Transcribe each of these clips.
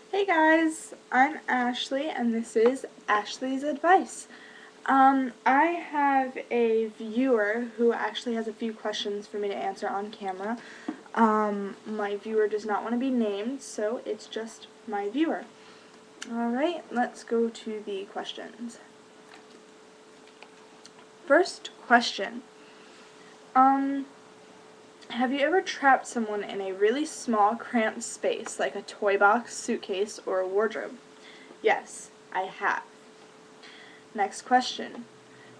Hey guys, I'm Ashley and this is Ashley's Advice. I have a viewer who actually has a few questions for me to answer on camera. My viewer does not want to be named, so it's just my viewer. Alright, let's go to the questions. First question. Have you ever trapped someone in a really small, cramped space, like a toy box, suitcase, or a wardrobe? Yes, I have. Next question.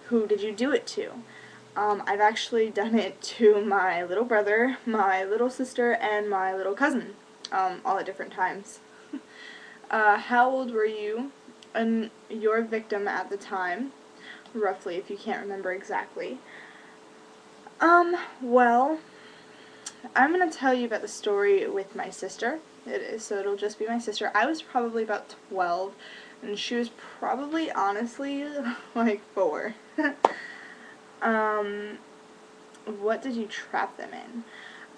Who did you do it to? I've actually done it to my little brother, my little sister, and my little cousin, all at different times. How old were you and your victim at the time? Roughly, if you can't remember exactly. Well, I'm going to tell you about the story with my sister. So it'll just be my sister. I was probably about 12, and she was probably, honestly, like 4. What did you trap them in?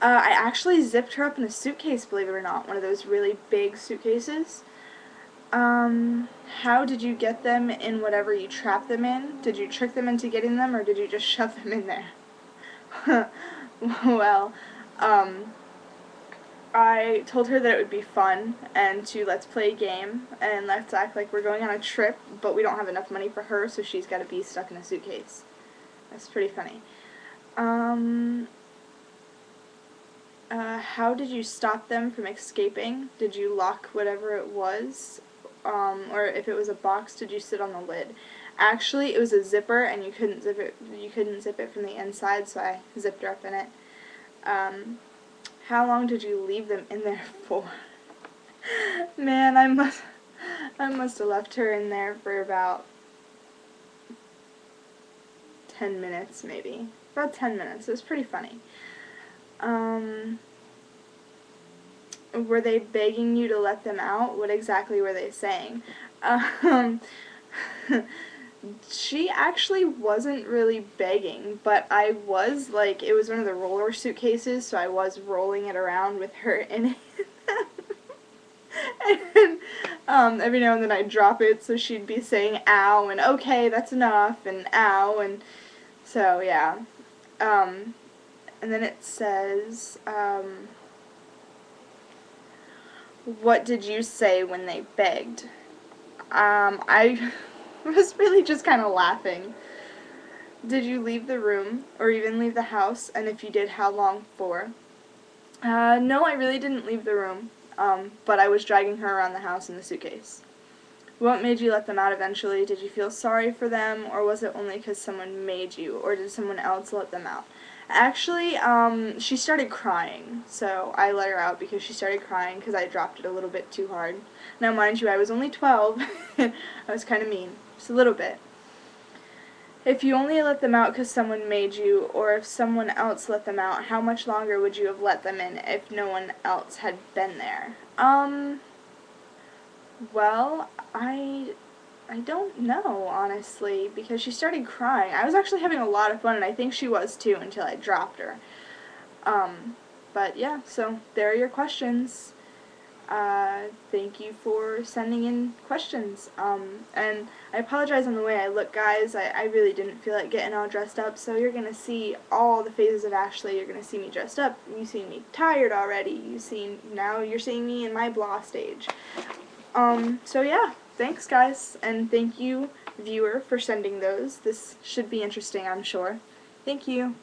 I actually zipped her up in a suitcase, believe it or not, one of those really big suitcases. How did you get them in whatever you trapped them in? Did you trick them into getting them, or did you just shove them in there? Well, I told her that it would be fun and to let's play a game and let's act like we're going on a trip, but we don't have enough money for her, so she's got to be stuck in a suitcase. That's pretty funny. How did you stop them from escaping? Did you lock whatever it was? Or if it was a box, did you sit on the lid? Actually, it was a zipper, and you couldn't zip it from the inside, so I zipped her up in it. How long did you leave them in there for? Man, I must have left her in there for about 10 minutes, maybe. About 10 minutes. It was pretty funny. Were they begging you to let them out? What exactly were they saying? She actually wasn't really begging, but I was, like, it was one of the roller suitcases, so I was rolling it around with her in it. And every now and then I'd drop it, so she'd be saying ow, and okay, that's enough, and ow, and so, yeah. And then it says, what did you say when they begged? I was really just kind of laughing. Did you leave the room, or even leave the house, and if you did, how long for? No, I really didn't leave the room, but I was dragging her around the house in the suitcase. What made you let them out eventually? Did you feel sorry for them, or was it only because someone made you, or did someone else let them out? Actually, she started crying, so I let her out because she started crying because I dropped it a little bit too hard. Now, mind you, I was only 12. I was kind of mean, just a little bit. If you only let them out because someone made you, or if someone else let them out, how much longer would you have let them in if no one else had been there? Well, I don't know, honestly, because she started crying. I was actually having a lot of fun, and I think she was too until I dropped her. But yeah, so there are your questions. Thank you for sending in questions. And I apologize on the way I look, guys. I really didn't feel like getting all dressed up, so you're going to see all the phases of Ashley. You're going to see me dressed up. You've seen me tired already. Now you're seeing me in my blah stage. So yeah, thanks, guys, and thank you, viewer, for sending those. This should be interesting, I'm sure. Thank you.